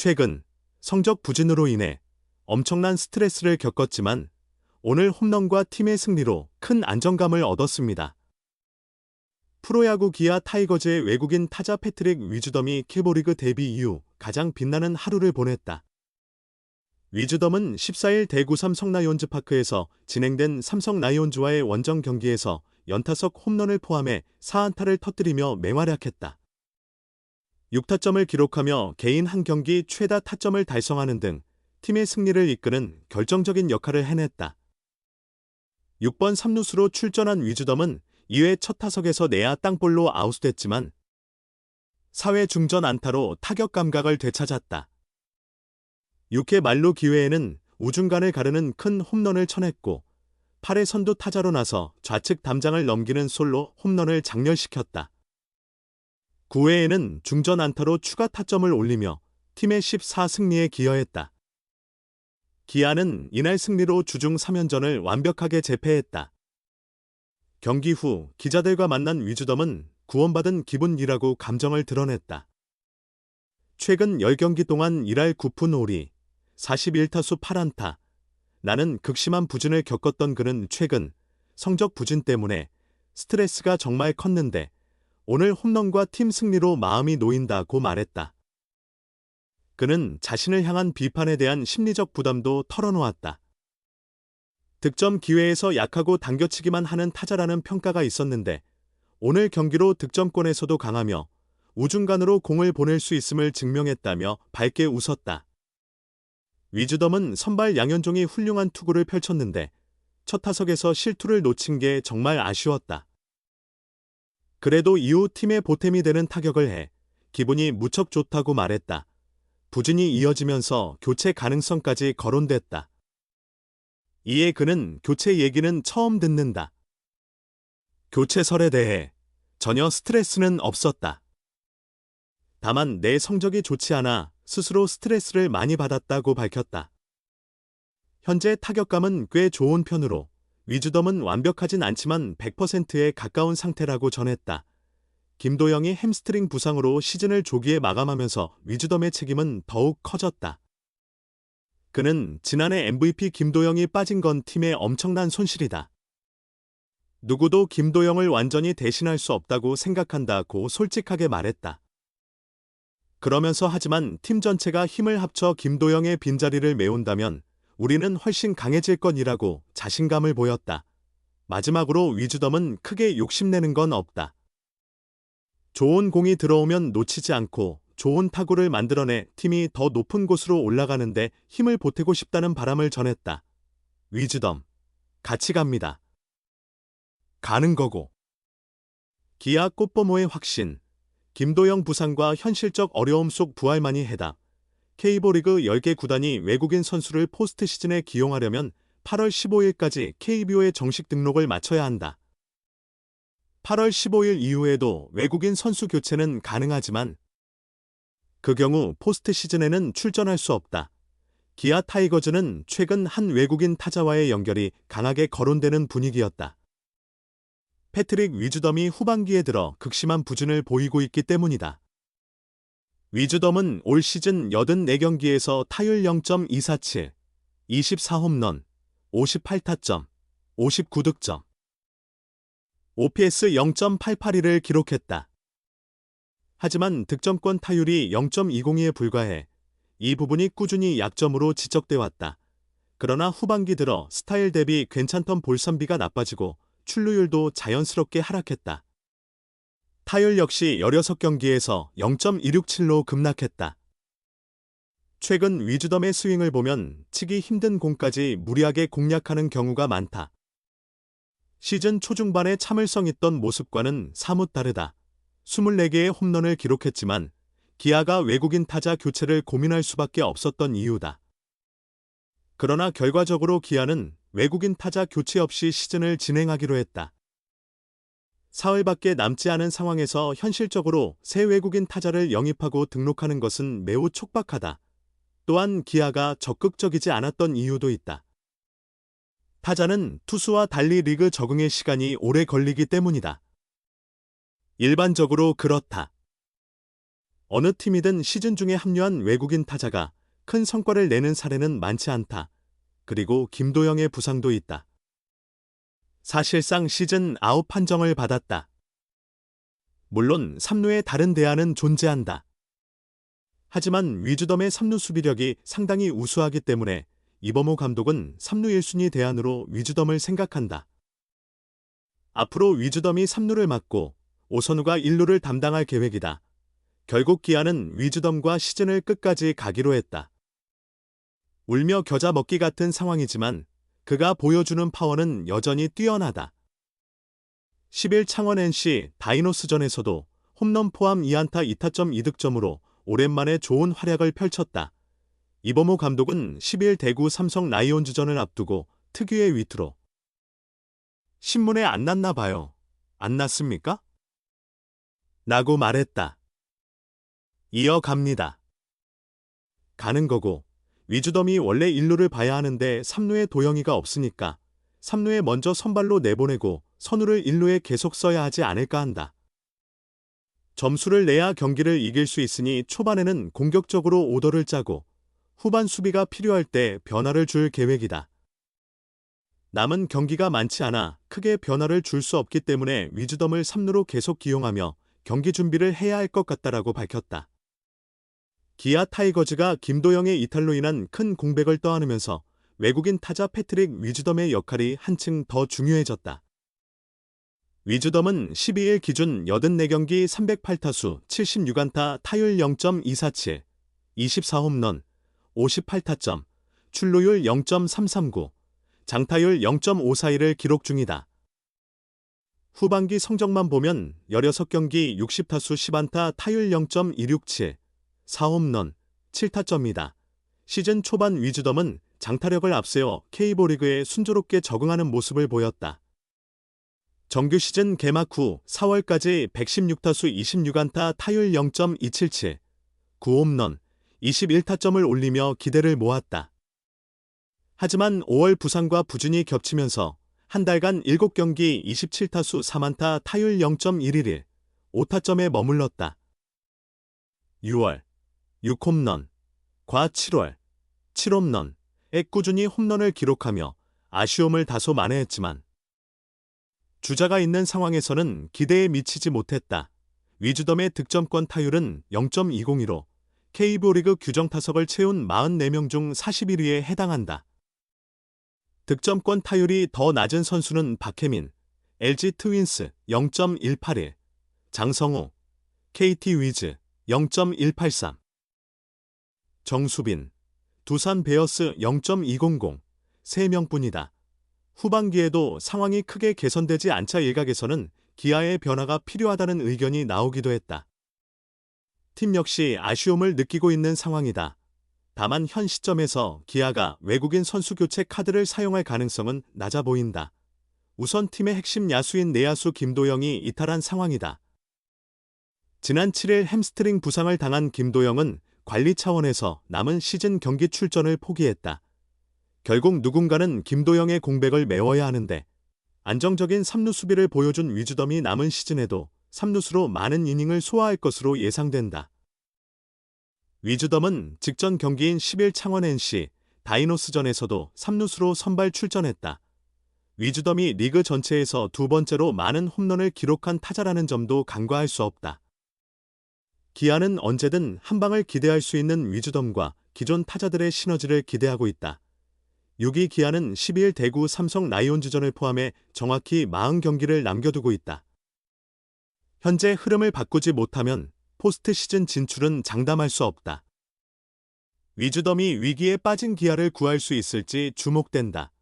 최근 성적 부진으로 인해 엄청난 스트레스를 겪었지만 오늘 홈런과 팀의 승리로 큰 안정감을 얻었습니다. 프로야구 기아 타이거즈의 외국인 타자 패트릭 위즈덤이 킬보리그 데뷔 이후 가장 빛나는 하루를 보냈다. 위즈덤은 14일 대구 삼성라이온즈 파크에서 진행된 삼성 라이온즈와의 원정 경기에서 연타석 홈런을 포함해 4안타를 터뜨리며 맹활약했다. 6타점을 기록하며 개인 한 경기 최다 타점을 달성하는 등 팀의 승리를 이끄는 결정적인 역할을 해냈다. 6번 3루수로 출전한 위즈덤은 2회 첫 타석에서 내야 땅볼로 아웃됐지만 4회 중전 안타로 타격 감각을 되찾았다. 6회 만루 기회에는 우중간을 가르는 큰 홈런을 쳐냈고 8회 선두 타자로 나서 좌측 담장을 넘기는 솔로 홈런을 장렬시켰다. 9회에는 중전 안타로 추가 타점을 올리며 팀의 14승리에 기여했다. 기아는 이날 승리로 주중 3연전을 완벽하게 제패했다. 경기 후 기자들과 만난 위즈덤은 구원받은 기분이라고 감정을 드러냈다. 최근 10경기 동안 1할 9푼 5리, 41타수 8안타. 나는 극심한 부진을 겪었던 그는 최근 성적 부진 때문에 스트레스가 정말 컸는데 오늘 홈런과 팀 승리로 마음이 놓인다고 말했다. 그는 자신을 향한 비판에 대한 심리적 부담도 털어놓았다. 득점 기회에서 약하고 당겨치기만 하는 타자라는 평가가 있었는데 오늘 경기로 득점권에서도 강하며 우중간으로 공을 보낼 수 있음을 증명했다며 밝게 웃었다. 위즈덤은 선발 양현종이 훌륭한 투구를 펼쳤는데 첫 타석에서 실투를 놓친 게 정말 아쉬웠다. 그래도 이후 팀의 보탬이 되는 타격을 해 기분이 무척 좋다고 말했다. 부진이 이어지면서 교체 가능성까지 거론됐다. 이에 그는 교체 얘기는 처음 듣는다. 교체설에 대해 전혀 스트레스는 없었다. 다만 내 성적이 좋지 않아 스스로 스트레스를 많이 받았다고 밝혔다. 현재 타격감은 꽤 좋은 편으로 위즈덤은 완벽하진 않지만 100%에 가까운 상태라고 전했다. 김도영이 햄스트링 부상으로 시즌을 조기에 마감하면서 위즈덤의 책임은 더욱 커졌다. 그는 지난해 MVP 김도영이 빠진 건 팀의 엄청난 손실이다. 누구도 김도영을 완전히 대신할 수 없다고 생각한다고 솔직하게 말했다. 그러면서 하지만 팀 전체가 힘을 합쳐 김도영의 빈자리를 메운다면 우리는 훨씬 강해질 건이라고 자신감을 보였다. 마지막으로 위즈덤은 크게 욕심내는 건 없다. 좋은 공이 들어오면 놓치지 않고 좋은 타구를 만들어내 팀이 더 높은 곳으로 올라가는데 힘을 보태고 싶다는 바람을 전했다. 위즈덤, 같이 갑니다. 가는 거고. 기아 꽃보모의 확신, 김도영 부상과 현실적 어려움 속 부활만이 해답. K리그 10개 구단이 외국인 선수를 포스트 시즌에 기용하려면 8월 15일까지 KBO에 정식 등록을 마쳐야 한다. 8월 15일 이후에도 외국인 선수 교체는 가능하지만 그 경우 포스트 시즌에는 출전할 수 없다. 기아 타이거즈는 최근 한 외국인 타자와의 연결이 강하게 거론되는 분위기였다. 패트릭 위즈덤이 후반기에 들어 극심한 부진을 보이고 있기 때문이다. 위즈덤은 올 시즌 84경기에서 타율 0.247, 24홈런, 58타점, 59득점, OPS 0.882를 기록했다. 하지만 득점권 타율이 0.202에 불과해 이 부분이 꾸준히 약점으로 지적돼 왔다. 그러나 후반기 들어 스타일 대비 괜찮던 볼선비가 나빠지고 출루율도 자연스럽게 하락했다. 타율 역시 16경기에서 0.267로 급락했다. 최근 위즈덤의 스윙을 보면 치기 힘든 공까지 무리하게 공략하는 경우가 많다. 시즌 초중반에 참을성 있던 모습과는 사뭇 다르다. 24개의 홈런을 기록했지만 기아가 외국인 타자 교체를 고민할 수밖에 없었던 이유다. 그러나 결과적으로 기아는 외국인 타자 교체 없이 시즌을 진행하기로 했다. 사흘밖에 남지 않은 상황에서 현실적으로 새 외국인 타자를 영입하고 등록하는 것은 매우 촉박하다. 또한 기아가 적극적이지 않았던 이유도 있다. 타자는 투수와 달리 리그 적응의 시간이 오래 걸리기 때문이다. 일반적으로 그렇다. 어느 팀이든 시즌 중에 합류한 외국인 타자가 큰 성과를 내는 사례는 많지 않다. 그리고 김도영의 부상도 있다. 사실상 시즌 아웃 판정을 받았다. 물론 3루에 다른 대안은 존재한다. 하지만 위즈덤의 3루 수비력이 상당히 우수하기 때문에 이범호 감독은 3루 1순위 대안으로 위즈덤을 생각한다. 앞으로 위즈덤이 3루를 맡고 오선우가 1루를 담당할 계획이다. 결국 기아는 위즈덤과 시즌을 끝까지 가기로 했다. 울며 겨자 먹기 같은 상황이지만 그가 보여주는 파워는 여전히 뛰어나다. 10일 창원 NC 다이노스전에서도 홈런 포함 2안타 2타점 2득점으로 오랜만에 좋은 활약을 펼쳤다. 이범호 감독은 10일 대구 삼성 라이온즈전을 앞두고 특유의 위트로 신문에 안 났나 봐요. 안 났습니까? 라고 말했다. 이어갑니다. 가는 거고 위즈덤이 원래 1루를 봐야 하는데 3루에 도영이가 없으니까 3루에 먼저 선발로 내보내고 선우를 1루에 계속 써야 하지 않을까 한다. 점수를 내야 경기를 이길 수 있으니 초반에는 공격적으로 오더를 짜고 후반 수비가 필요할 때 변화를 줄 계획이다. 남은 경기가 많지 않아 크게 변화를 줄 수 없기 때문에 위즈덤을 3루로 계속 기용하며 경기 준비를 해야 할 것 같다라고 밝혔다. 기아 타이거즈가 김도영의 이탈로 인한 큰 공백을 떠안으면서 외국인 타자 패트릭 위즈덤의 역할이 한층 더 중요해졌다. 위즈덤은 12일 기준 84경기 308타수 76안타 타율 0.247, 24홈런, 58타점, 출루율 0.339, 장타율 0.541을 기록 중이다. 후반기 성적만 보면 16경기 60타수 10안타 타율 0.267, 4홈런, 7타점이다. 시즌 초반 위즈덤은 장타력을 앞세워 K리그에 순조롭게 적응하는 모습을 보였다. 정규 시즌 개막 후 4월까지 116타수 26안타 타율 0.277, 9홈런, 21타점을 올리며 기대를 모았다. 하지만 5월 부상과 부진이 겹치면서 한 달간 7경기 27타수 3안타 타율 0.111, 5타점에 머물렀다. 6월 6홈런, 과 7월 7홈런에 꾸준히 홈런을 기록하며 아쉬움을 다소 만회했지만 주자가 있는 상황에서는 기대에 미치지 못했다. 위즈덤의 득점권 타율은 0.202로 K리그 규정 타석을 채운 44명 중 41위에 해당한다. 득점권 타율이 더 낮은 선수는 박혜민, LG 트윈스 0.181, 장성호, KT 위즈 0.183, 정수빈, 두산 베어스 0.200, 3명뿐이다. 후반기에도 상황이 크게 개선되지 않자 일각에서는 기아의 변화가 필요하다는 의견이 나오기도 했다. 팀 역시 아쉬움을 느끼고 있는 상황이다. 다만 현 시점에서 기아가 외국인 선수 교체 카드를 사용할 가능성은 낮아 보인다. 우선 팀의 핵심 야수인 내야수 김도영이 이탈한 상황이다. 지난 7일 햄스트링 부상을 당한 김도영은 관리 차원에서 남은 시즌 경기 출전을 포기했다. 결국 누군가는 김도영의 공백을 메워야 하는데 안정적인 3루 수비를 보여준 위즈덤이 남은 시즌에도 3루수로 많은 이닝을 소화할 것으로 예상된다. 위즈덤은 직전 경기인 10일 창원 NC 다이노스전에서도 3루수로 선발 출전했다. 위즈덤이 리그 전체에서 두 번째로 많은 홈런을 기록한 타자라는 점도 간과할 수 없다. 기아는 언제든 한 방을 기대할 수 있는 위즈덤과 기존 타자들의 시너지를 기대하고 있다. 6위 기아는 12일 대구 삼성 라이온즈전을 포함해 정확히 40경기를 남겨두고 있다. 현재 흐름을 바꾸지 못하면 포스트 시즌 진출은 장담할 수 없다. 위즈덤이 위기에 빠진 기아를 구할 수 있을지 주목된다.